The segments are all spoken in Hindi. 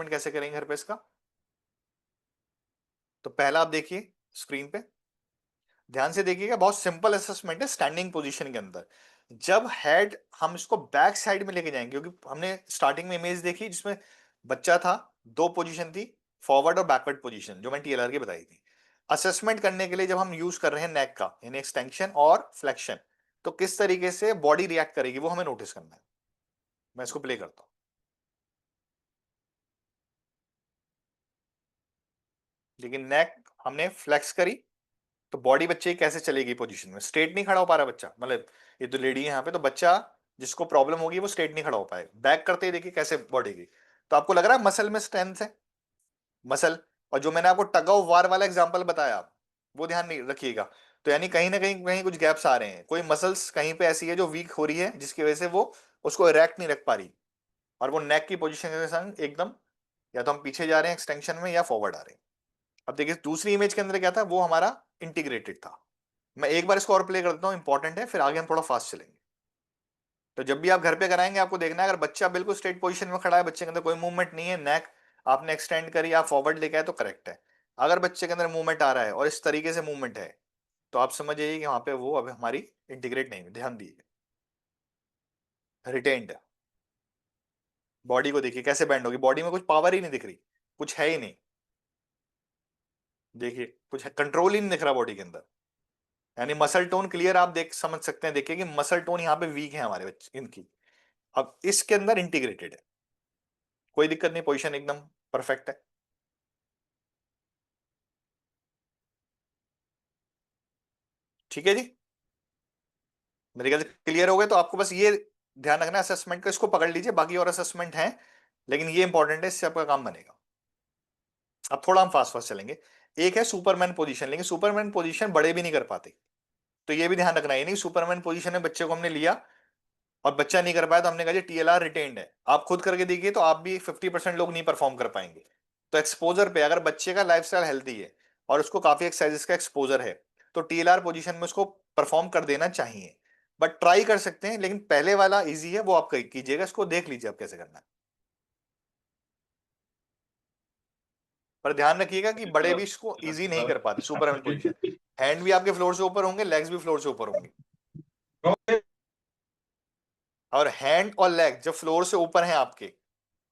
असेसमेंट कैसे करेंगे घर पे इसका? तो पहला आप देखिए स्क्रीन पे, ध्यान से देखिएगा, बहुत सिंपल असेसमेंट है स्टैंडिंग पोजीशन के अंदर। जब हेड हम इसको बैक साइड में लेके जाएंगे, क्योंकि हमने स्टार्टिंग में इमेज देखी जिसमें बच्चा था, दो पोजीशन थी, फॉरवर्ड और बैकवर्ड पोजीशन, जो मैंने टीएलआर की बताई थी। असेसमेंट करने के लिए जब हम यूज कर रहे हैं नेक का, यानी एक्सटेंशन और फ्लेक्शन, तो किस तरीके से बॉडी रिएक्ट करेगी वो हमें नोटिस करना है। मैं इसको प्ले करता हूं। लेकिन नेक हमने फ्लेक्स करी, तो बॉडी बच्चे की कैसे चलेगी पोजीशन में? स्ट्रेट नहीं खड़ा हो पा रहा बच्चा, मतलब ये तो लेडी है यहाँ पे, तो बच्चा जिसको प्रॉब्लम होगी वो स्ट्रेट नहीं खड़ा हो पाएगा। बैक करते ही देखिए कैसे बॉडी की। तो आपको लग रहा है मसल में स्ट्रेंथ है, मसल। और जो मैंने आपको टग ऑफ वार वाला एग्जांपल बताया, वो ध्यान नहीं रखिएगा। तो यानी कहीं ना कहीं कहीं कुछ गैप्स आ रहे हैं, कोई मसल्स कहीं पे ऐसी है जो वीक हो रही है, जिसकी वजह से वो उसको इरेक्ट नहीं रख पा रही, और वो नेक की पोजीशन के संग एकदम, या तो हम पीछे जा रहे हैं एक्सटेंशन में या फॉरवर्ड आ रहे हैं। अब देखिए दूसरी इमेज के अंदर क्या था, वो हमारा इंटीग्रेटेड था। मैं एक बार इसको और प्ले कर देता हूँ, इंपॉर्टेंट है, फिर आगे हम थोड़ा फास्ट चलेंगे। तो जब भी आप घर पे कराएंगे आपको देखना है, अगर बच्चा बिल्कुल स्ट्रेट पोजीशन में खड़ा है, बच्चे के अंदर कोई मूवमेंट नहीं है, नेक आपने एक्सटेंड करी, आप फॉरवर्ड लेके आए तो करेक्ट है। अगर बच्चे के अंदर मूवमेंट आ रहा है और इस तरीके से मूवमेंट है, तो आप समझ जाइए कि वहां पे वो अब हमारी इंटीग्रेट नहीं है। ध्यान दीजिए, रिटेन्ड। बॉडी को देखिए कैसे बैंड होगी, बॉडी में कुछ पावर ही नहीं दिख रही, कुछ है ही नहीं। देखिए कुछ कंट्रोल ही नहीं दिख रहा बॉडी के अंदर, यानी मसल टोन क्लियर आप देख समझ सकते हैं। देखिए कि मसल टोन यहाँ पे वीक है हमारे बच्चे इनकी। अब इसके अंदर इंटीग्रेटेड है, कोई दिक्कत नहीं, पोजीशन एकदम परफेक्ट है। ठीक है जी, मेरे ख्याल से क्लियर हो गए। तो आपको बस ये ध्यान रखना असेसमेंट का, इसको पकड़ लीजिए, बाकी और असेसमेंट है लेकिन ये इंपॉर्टेंट है, इससे आपका काम बनेगा। अब थोड़ा हम फास्ट फास्ट चलेंगे। एक है सुपरमैन पोजीशन, लेकिन सुपरमैन पोजीशन बड़े भी नहीं कर पाते, तो ये भी ध्यान रखना है। नहीं, सुपरमैन पोजीशन में बच्चे को हमने लिया और बच्चा नहीं कर पाया, तो हमने कहा जी टीएलआर रिटेन्ड है। आप खुद करके देखिए तो आप भी 50% लोग नहीं परफॉर्म कर पाएंगे। तो एक्सपोजर पे, अगर बच्चे का लाइफस्टाइल हेल्थी है और उसको काफी एक्सरसाइजेस का एक्सपोजर है, तो टीएलआर पोजीशन में उसको परफॉर्म कर देना चाहिए। बट ट्राई कर सकते हैं, लेकिन पहले वाला इजी है, वो आप कीजिएगा, इसको देख लीजिए आप कैसे करना है। पर ध्यान रखिएगा कि बड़े भी इसको इजी नहीं कर पाते सुपरमैन पोजीशन। हैंड भी आपके फ्लोर से ऊपर होंगे, लेग्स भी फ्लोर से ऊपर होंगे। और हैंड और लेग जब फ्लोर से ऊपर हैं आपके,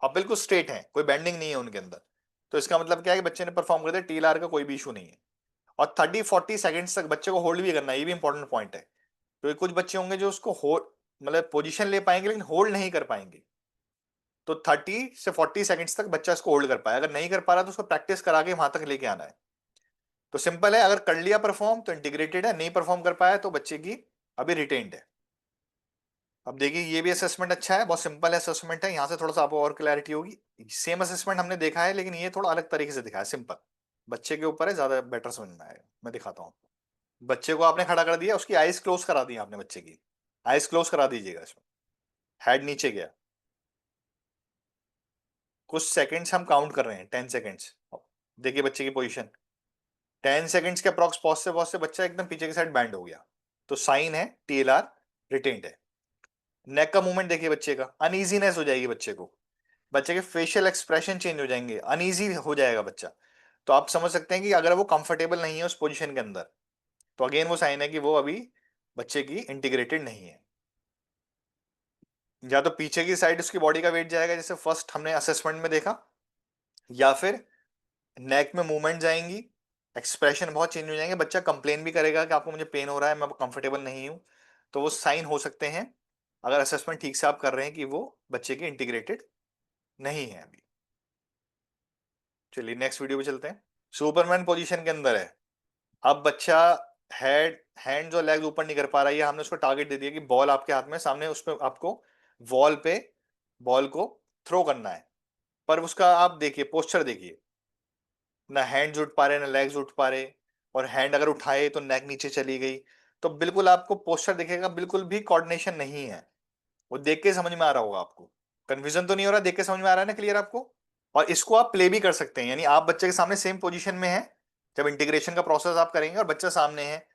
अब बिल्कुल स्ट्रेट हैं, कोई बेंडिंग नहीं है उनके अंदर, तो इसका मतलब क्या है कि बच्चे ने परफॉर्म कर दिया, टीएलआर का कोई भी इशू नहीं है। और 30-40 सेकंड्स तक बच्चे को होल्ड भी करना है, ये भी इंपॉर्टेंट पॉइंट है, क्योंकि कुछ बच्चे होंगे जो उसको होल्ड, मतलब पोजीशन ले पाएंगे लेकिन होल्ड नहीं कर पाएंगे। तो 30 से 40 सेकंड्स तक बच्चा इसको होल्ड कर पाए, अगर नहीं कर पा रहा तो उसको प्रैक्टिस करा के वहां तक लेके आना है। तो सिंपल है, अगर कर लिया परफॉर्म तो इंटीग्रेटेड है, नहीं परफॉर्म कर पाया तो बच्चे की अभी रिटेन्ड है। अब देखिए ये भी असेसमेंट अच्छा है, बहुत सिंपल है असेसमेंट है, यहाँ से थोड़ा सा आपको और क्लैरिटी होगी। सेम असेसमेंट हमने देखा है, लेकिन ये थोड़ा अलग तरीके से दिखा है, सिंपल, बच्चे के ऊपर है, ज्यादा बेटर समझ में आएगा। मैं दिखाता हूँ। बच्चे को आपने खड़ा कर दिया, उसकी आईज क्लोज करा दी आपने, बच्चे की आईज क्लोज करा दीजिएगा इसमें। हेड नीचे गया, कुछ सेकंड्स हम काउंट कर रहे हैं, 10 सेकंड्स। देखिए बच्चे की पोजीशन, 10 सेकंड्स के अप्रॉक्स पहुंचते से बच्चा एकदम पीछे की साइड बैंड हो गया, तो साइन है टीएलआर रिटेन्ड है। नेक का मूवमेंट देखिए बच्चे का, अनइजीनेस हो जाएगी बच्चे को, बच्चे के फेशियल एक्सप्रेशन चेंज हो जाएंगे, अनईजी हो जाएगा बच्चा। तो आप समझ सकते हैं कि अगर वो कंफर्टेबल नहीं है उस पोजीशन के अंदर, तो अगेन वो साइन है कि वो अभी बच्चे की इंटीग्रेटेड नहीं है। या तो पीछे की साइड उसकी बॉडी का वेट जाएगा, जैसे फर्स्ट हमने असेसमेंट में देखा, या फिर नेक में मूवमेंट जाएंगी, एक्सप्रेशन बहुत चेंज हो जाएंगे, बच्चा कंप्लेन भी करेगा कि आपको मुझे पेन हो रहा है, मैं कंफर्टेबल नहीं हूं। तो वो साइन हो सकते हैं, अगर असेसमेंट ठीक से आप कर रहे हैं, कि वो बच्चे की इंटीग्रेटेड नहीं है अभी। चलिए नेक्स्ट वीडियो पे चलते हैं। सुपरमैन पोजीशन के अंदर है, अब बच्चा हेड हैंड्स और लेग्स ऊपर नहीं कर पा रहा है, हमने उसको टारगेट दे दिया कि बॉल आपके हाथ में सामने, उस पर आपको वॉल पे बॉल को थ्रो करना है। पर उसका आप देखिए पोस्चर देखिए, ना हैंड्स उठ पा रहे ना लेग्स उठ पा रहे, और हैंड अगर उठाए तो नेक नीचे चली गई। तो बिल्कुल आपको पोस्चर दिखेगा, बिल्कुल भी कोऑर्डिनेशन नहीं है। वो देख के समझ में आ रहा होगा आपको, कंफ्यूजन तो नहीं हो रहा, देख के समझ में आ रहा है ना क्लियर आपको। और इसको आप प्ले भी कर सकते हैं, यानी आप बच्चे के सामने सेम पोजीशन में है, जब इंटीग्रेशन का प्रोसेस आप करेंगे और बच्चा सामने है,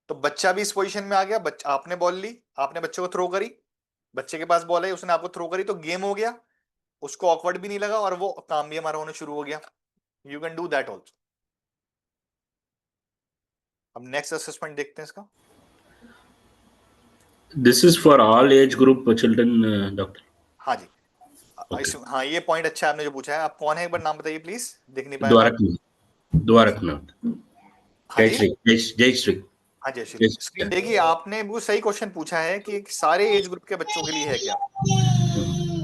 तो बच्चा भी इस पोजीशन में आ गया, बच्चा आपने बॉल ली, आपने बच्चे को थ्रो करी, बच्चे के पास बॉल है, उसने आपको थ्रो करी, तो गेम हो गया। उसको ऑकवर्ड भी नहीं लगा और वो काम भी हमारा होना शुरू हो गया। You can do that also. अब नेक्स्ट असेसमेंट देखते हैं इसका। This is for all age group children, doctor. हाँ जी। Okay. हाँ ये पॉइंट अच्छा है आपने जो पूछा है। आप कौन है एक बार नाम बताइए प्लीज, देख नहीं पाया मैं आप। द्वारकनाथ, द्वारकनाथ। हाँ जी। जय श्री। हाँ जय श्री। स्क्रीन देखिए, आपने वो सही क्वेश्चन पूछा है कि सारे एज ग्रुप के बच्चों के लिए है क्या।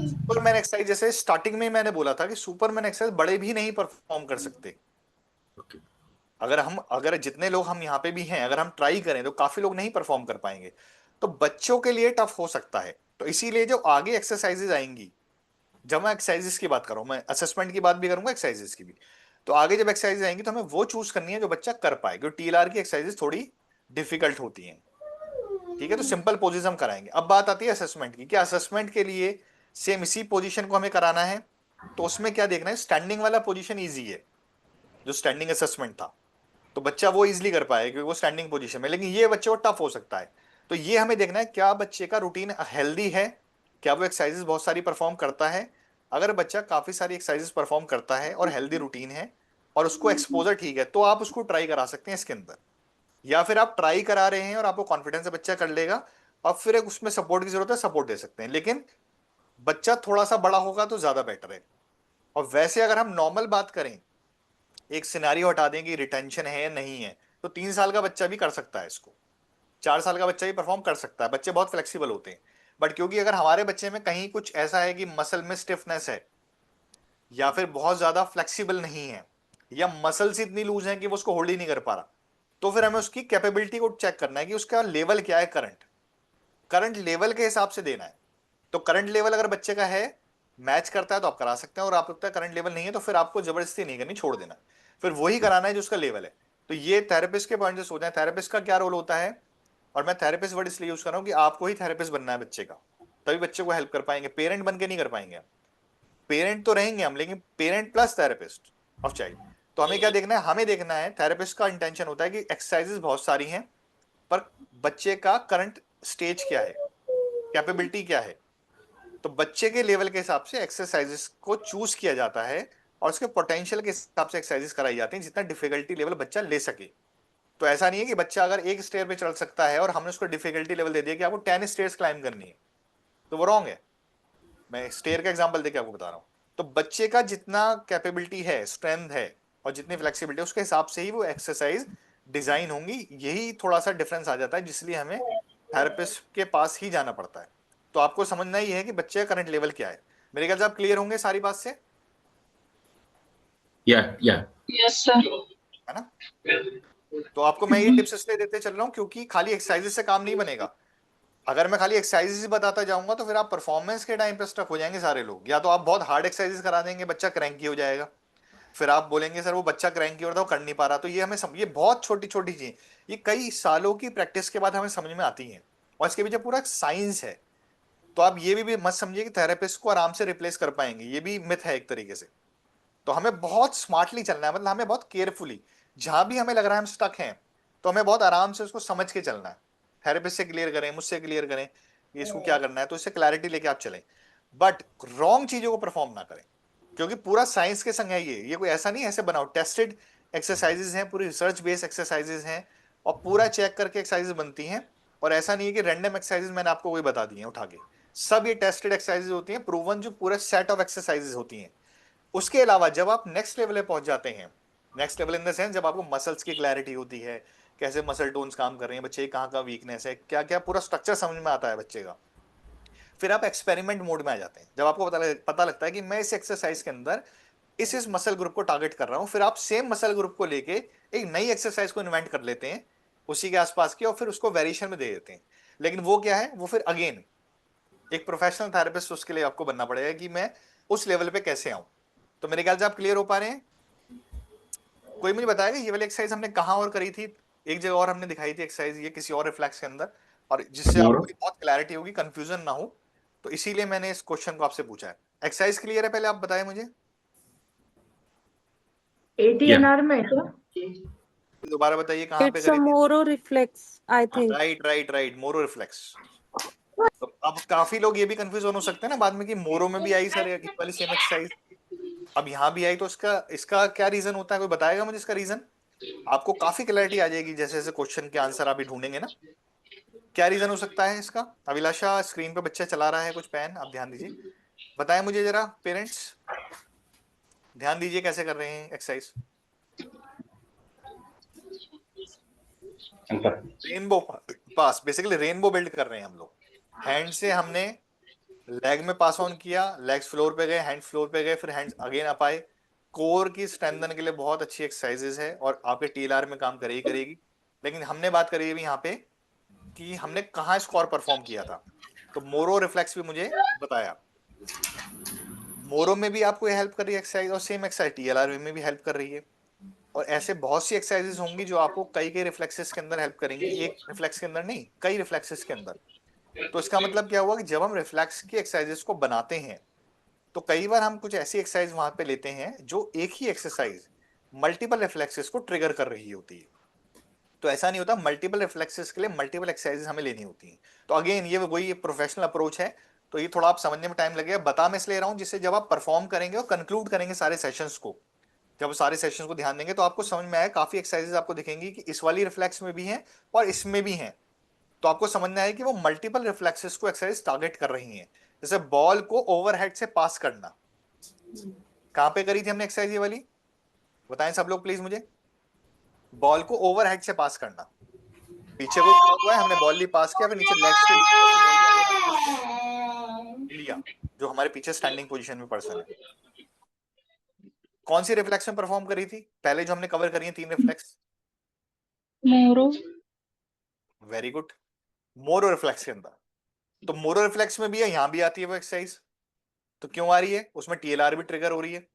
सुपरमैन एक्सरसाइज, जैसे स्टार्टिंग में मैंने बोला था कि सुपरमैन एक्सरसाइज बड़े भी नहीं परफॉर्म कर सकते। Okay. अगर जितने लोग हम यहाँ पे भी हैं, अगर हम ट्राई करें तो काफी लोग नहीं परफॉर्म कर पाएंगे। तो बच्चों के लिए टफ हो सकता है। तो इसीलिए जो आगे एक्सरसाइजेज आएंगी, जब मैं एक्सरसाइजेस की बात कर रहा हूं, मैं असेसमेंट की बात भी करूंगा, एक्सरसाइजेस की भी। तो आगे जब एक्सरसाइजेज आएंगी तो हमें वो चूज करनी है जो बच्चा कर पाए, क्योंकि टीएलआर की एक्सरसाइजेस थोड़ी डिफिकल्ट होती हैं। ठीक है, तो सिंपल पोजीशन हम कराएंगे। अब बात आती है असेसमेंट की। क्या असेसमेंट के लिए सेम इसी पोजीशन को हमें कराना है? तो उसमें क्या देखना है, स्टैंडिंग वाला पोजीशन इजी है, जो स्टैंडिंग असेसमेंट था, तो बच्चा वो इजीली कर पाएगा क्योंकि वो स्टैंडिंग पोजीशन में। लेकिन ये बच्चे को टफ हो सकता है। तो ये हमें देखना है, क्या बच्चे का रूटीन हेल्दी है, क्या वो एक्सरसाइजेस बहुत सारी परफॉर्म करता है। अगर बच्चा काफी सारी एक्सरसाइजेस परफॉर्म करता है और हेल्दी रूटीन है और उसको एक्सपोजर ठीक है, तो आप उसको ट्राई करा सकते हैं इसके अंदर। या फिर आप ट्राई करा रहे हैं और आपको कॉन्फिडेंस है बच्चा कर लेगा, और फिर एक उसमें सपोर्ट की जरूरत है, सपोर्ट दे सकते हैं। लेकिन बच्चा थोड़ा सा बड़ा होगा तो ज्यादा बेटर है। और वैसे अगर हम नॉर्मल बात करें, एक सिनेरियो हटा दें कि रिटेंशन है या नहीं है, तो 3 साल का बच्चा भी कर सकता है इसको, 4 साल का बच्चा भी परफॉर्म कर सकता है। बच्चे बहुत फ्लेक्सिबल होते हैं। बट क्योंकि अगर हमारे बच्चे में कहीं कुछ ऐसा है कि मसल में स्टिफनेस है, या फिर बहुत ज्यादा फ्लेक्सिबल नहीं है, या मसल्स इतनी लूज है कि वो उसको होल्ड ही नहीं कर पा रहा, तो फिर हमें उसकी कैपेबिलिटी को चेक करना है कि उसका लेवल क्या है, करंट करंट लेवल के हिसाब से देना है। तो करंट लेवल अगर बच्चे का है, मैच करता है, तो आप करा सकते हैं। और आप लगता है करंट लेवल नहीं है, तो फिर आपको जबरदस्ती नहीं करनी, छोड़ देना। फिर वही कराना है जो उसका लेवल है। तो ये थेरेपिस्ट के पॉइंट से सोचना है, थेरेपिस्ट का क्या रोल होता है। और मैं थेरेपिस्ट वर्ड इसलिए यूज कर रहा हूँ कि आपको ही थेरेपिस्ट बनना है बच्चे का, तभी बच्चे को हेल्प कर पाएंगे। पेरेंट बन के नहीं कर पाएंगे हम। पेरेंट तो रहेंगे हम, लेकिन parent plus therapist of child. तो हमें क्या देखना है, हमें देखना है, थेरेपिस्ट का इंटेंशन होता है कि एक्सरसाइजेस बहुत सारी हैं, पर बच्चे का करंट स्टेज क्या है, कैपेबिलिटी क्या है। तो बच्चे के लेवल के हिसाब से एक्सरसाइजेस को चूज किया जाता है, और उसके पोटेंशियल के हिसाब से एक्सरसाइजेस कराई जाती हैं, जितना डिफिकल्टी लेवल बच्चा ले सके। तो ऐसा नहीं है कि बच्चा अगर एक स्टेयर पे चढ़ सकता है और हमने उसको डिफिकल्टी लेवल दे दिया कि आपको 10 स्टेयर्स क्लाइम करनी है, तो वो रॉन्ग है। मैं स्टेयर का एग्जांपल देके आपको बता रहा हूँ। तो बच्चे का जितना कैपेबिलिटी है, स्ट्रेंथ है, और जितनी फ्लेक्सिबिलिटी, उसके हिसाब से ही वो एक्सरसाइज डिजाइन होंगी। यही थोड़ा सा डिफरेंस आ जाता है, जिसलिए हमें थेरेपिस्ट के पास ही जाना पड़ता है। तो आपको समझना ही है कि बच्चे का करंट लेवल क्या है। मेरे ख्याल से आप क्लियर होंगे सारी बात से, Yeah, yeah. Yes, sir. है ना। तो आपको मैं ये टिप्स इसलिए देते चल रहा हूँ क्योंकि खाली एक्सरसाइजेस से काम नहीं बनेगा। अगर मैं खाली एक्सरसाइजेस ही बताता जाऊंगा तो फिर आप परफॉर्मेंस के टाइम पे स्टक हो जाएंगे सारे लोग। या तो आप बहुत हार्ड एक्सरसाइजेस करा देंगे, बच्चा क्रैंकी हो जाएगा, फिर आप बोलेंगे सर वो बच्चा क्रैंकी हो रहा था, वो कर नहीं पा रहा। तो ये ये बहुत छोटी छोटी चीज, ये कई सालों की प्रैक्टिस के बाद हमें समझ में आती हैं, और इसके पीछे पूरा साइंस है। तो आप ये भी मत समझिए कि थेरेपिस्ट को आराम से रिप्लेस कर पाएंगे, ये भी मिथ है एक तरीके से। तो हमें बहुत स्मार्टली चलना है, मतलब हमें बहुत केयरफुली, जहां भी हमें लग रहा है हम स्टक हैं, तो हमें बहुत आराम से उसको समझ के चलना है। थेरेपिस्ट से क्लियर करें, मुझसे क्लियर करें कि इसको क्या करना है, तो इससे क्लैरिटी लेके आप चलें। बट रॉन्ग चीजों को परफॉर्म ना करें, क्योंकि पूरा साइंस के संग है ये कोई ऐसा नहीं है ऐसे बनाओ, टेस्टेड एक्सरसाइजेज हैं, पूरी रिसर्च बेस्ड एक्सरसाइजेज हैं, और पूरा चेक करके एक्सरसाइजेज बनती हैं। और ऐसा नहीं है कि रैंडम एक्सरसाइजेज मैंने आपको वही बता दी हैं उठा के। सब ये टेस्टेड एक्सरसाइजेज होती हैं, प्रूवन, जो पूरे सेट ऑफ एक्सरसाइजेज होती हैं। उसके अलावा जब आप नेक्स्ट लेवल पे पहुंच जाते हैं, next level in the sense जब आपको मसल्स की क्लैरिटी होती है, कैसे मसल टोन्स काम कर रहे हैं बच्चे की, कहाँ कहाँ वीकनेस है, क्या क्या पूरा स्ट्रक्चर समझ में आता है बच्चे का, फिर आप एक्सपेरिमेंट मोड में आ जाते हैं। जब आपको पता लगता है कि मैं इस एक्सरसाइज के अंदर इस मसल ग्रुप को टारगेट कर रहा हूं, फिर आप सेम मसल ग्रुप को लेके एक नई एक्सरसाइज को इन्वेंट कर लेते हैं उसी के आसपास की, और फिर उसको वेरिएशन में दे देते हैं। लेकिन वो क्या है, वो फिर अगेन एक प्रोफेशनल थेरेपिस्ट उसके लिए आपको बनना पड़ेगा कि मैं उस लेवल पे कैसे आऊं। तो मेरे ख्याल से आप क्लियर हो पा रहे हैं। कोई मुझे बताएगा ये वाली एक्सरसाइज हमने कहाँ और करी थी, एक जगह और हमने दिखाई थी एक्सरसाइज ये किसी और रिफ्लेक्स के अंदर, और जिससे आपको More. बहुत क्लैरिटी होगी, कंफ्यूजन ना हो। तो इसीलिए मैंने इस क्वेश्चन को आपसे पूछा है। एक्सरसाइज क्लियर है, पहले आप बताएं मुझे। Yeah. ATNR में क्या? दोबारा बताइए कहाँ पे It's a करी थी। Moro reflex, I think. Right right right, Moro reflex. तो अब काफी लोग ये भी कंफ्यूज हो सकते हैं ना बाद में कि मोरो में भी आई सर ये वाली सेम एक्सरसाइज, अब यहाँ भी आई, तो इसका इसका क्या रीजन होता है, कोई बताएगा मुझे इसका रीजन? आपको काफी क्लैरिटी आ जाएगी जैसे जैसे क्वेश्चन के आंसर आप भी ढूंढेंगे ना। क्या रीजन हो सकता है इसका? अभिलाषा, स्क्रीन पे बच्चा चला रहा है कुछ पेन, आप ध्यान दीजिए, बताएं मुझे जरा पेरेंट्स, ध्यान दीजिए कैसे कर रहे हैं एक्सरसाइज। रेनबो पास, बेसिकली रेनबो बिल्ड कर रहे हैं हम लोग। हैंड से हमने लेग में पास ऑन किया, लेग्स फ्लोर पे गए, हैंड फ्लोर पे गए, फिर हैंड्स अगेन अप आए। कोर की स्ट्रेंथन के लिए बहुत अच्छी एक्सरसाइजेज है और आपके टीएलआर में काम करेगी करेगी। लेकिन हमने बात करी अभी यहाँ पे कि हमने कहाँ स्कोर परफॉर्म किया था, तो मोरो रिफ्लेक्स भी मुझे बताया। मोरो में भी आपको हेल्प कर रही है एक्सरसाइज, और सेम एक्सरसाइज टीएलआर में भी हेल्प कर रही है। और ऐसे बहुत सी एक्सरसाइजेज होंगी जो आपको कई कई रिफ्लेक्सेस के अंदर हेल्प करेंगी, एक रिफ्लेक्स के अंदर नहीं, कई रिफ्लेक्सेस के अंदर। तो इसका मतलब क्या हुआ कि जब हम रिफ्लेक्स की एक्सरसाइजेस को बनाते हैं तो कई बार हम कुछ ऐसी एक्सरसाइज वहां पे लेते हैं जो एक ही एक्सरसाइज मल्टीपल रिफ्लेक्सेस को ट्रिगर कर रही होती है। तो ऐसा नहीं होता, मल्टीपल रिफ्लेक्सेस के लिए मल्टीपल एक्सरसाइजेस हमें लेनी होती हैं। तो अगेन ये वही प्रोफेशनल अप्रोच है, तो ये थोड़ा आप समझने में टाइम लगेगा, बता मैं इसलिए रहा हूं जिससे जब आप परफॉर्म करेंगे और कंक्लूड करेंगे सारे सेशंस को, जब सारे सेशंस को ध्यान देंगे तो आपको समझ में आएगा, काफी एक्सरसाइजेस आपको दिखेंगी कि इस वाली रिफ्लेक्स में भी हैं और इसमें भी हैं। तो आपको समझ में आएगा कि वो मल्टीपल रिफ्लेक्सेस को एक्सरसाइज टारगेट कर रही हैं। जैसे बॉल को ओवरहेड से पास करना, कहां पे करी थी हमने एक्सरसाइज ये वाली, बताएं सब लोग प्लीज मुझे। बॉल को ओवरहेड से पास करना, पीछे कोई खड़ा हुआ है, हमने बॉल ली पास किया, फिर नीचे लेग्स के बीच में से बॉल को आगे हमने लिया, जो हमारे पीछे स्टैंडिंग पोजीशन में पर्सन है। कौन सी रिफ्लेक्स में परफॉर्म करी थी पहले जो हमने कवर करी है, 3 रिफ्लेक्स? मोरो। वेरी गुड, मोरो रिफ्लेक्स के अंदर। तो मोरो रिफ्लेक्स में भी है, यहां भी आती है वो एक्सरसाइज, तो क्यों आ रही है? उसमें टीएलआर भी ट्रिगर हो रही है।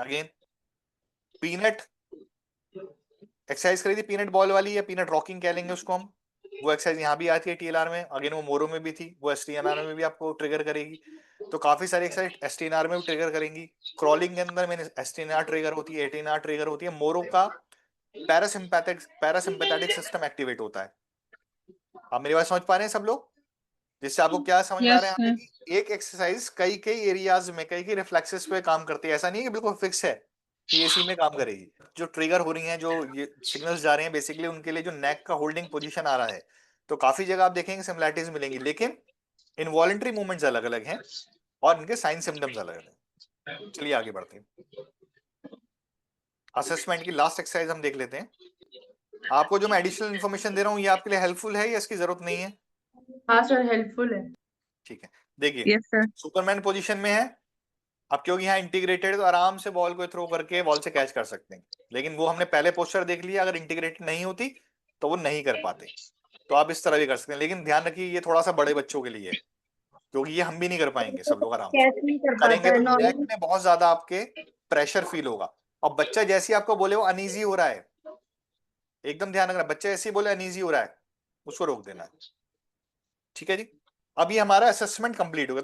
अगेन पीनट एक्सरसाइज करी थी, पीनट बॉल वाली, या पीनट रॉकिंग कह लेंगे उसको हम, वो एक्सरसाइज यहाँ भी आती है टीएलआर में, अगेन वो मोरो में भी थी, वो एसटीएनआर में भी आपको ट्रिगर करेगी। तो काफी सारी एक्सरसाइज एसटीएनआर में भी ट्रिगर करेंगी। क्रॉलिंग के अंदर मैंने एसटीएनआर ट्रिगर होती है, एटीएनआर ट्रिगर होती है, मोरो का पैरासिम्पैथेटिक सिस्टम एक्टिवेट होता है। आप मेरी बात समझ पा रहे हैं सब लोग? जिससे आपको क्या समझ में आ रहा यस है यहाँ पे सर। कि एक एक्सरसाइज कई कई एरियाज में कई कई रिफ्लेक्सेस पे काम करती है, ऐसा नहीं है कि बिल्कुल फिक्स है कि इसी में काम करेगी। जो ट्रिगर हो रही हैं, जो ये सिग्नल्स जा रहे हैं बेसिकली उनके लिए जो नेक का होल्डिंग पोजीशन आ रहा है, तो काफी जगह आप देखेंगे सिमिलैरिटीज मिलेंगी, लेकिन इनवॉलेंट्री मूवमेंट्स अलग अलग हैं और इनके साइन सिम्टम्स अलग अलग हैं। चलिए आगे बढ़ते हैं, असेसमेंट की लास्ट एक्सरसाइज हम देख लेते हैं। आपको जो मैं एडिशनल इन्फॉर्मेशन दे रहा हूँ ये आपके लिए हेल्पफुल है या इसकी जरूरत नहीं है? हाँ सर, हेल्पफुल है। ठीक है, देखिए यस सर। सुपरमैन पोजीशन में है, अब क्योंकि यहाँ इंटीग्रेटेड तो आराम से बॉल को थ्रो करके बॉल से कैच कर सकते हैं, लेकिन वो हमने पहले पोस्चर देख लिया, अगर इंटीग्रेटेड नहीं होती तो वो नहीं कर पाते। तो आप इस तरह भी कर सकते हैं, लेकिन ध्यान रखिए ये थोड़ा सा बड़े बच्चों के लिए है, क्योंकि ये हम भी नहीं कर पाएंगे सब लोग आराम से। कैच नहीं कर पाता करेंगे है तो नेक नॉर्मल। में बहुत ज्यादा आपके प्रेशर फील होगा, और बच्चा जैसे ही आपको बोले वो अनईजी हो रहा है, एकदम ध्यान रखना, बच्चा ऐसे ही बोले अनईजी हो रहा है, उसको रोक देना है। ठीक है जी, अब ये हमारा असेसमेंट कंप्लीट हो गया।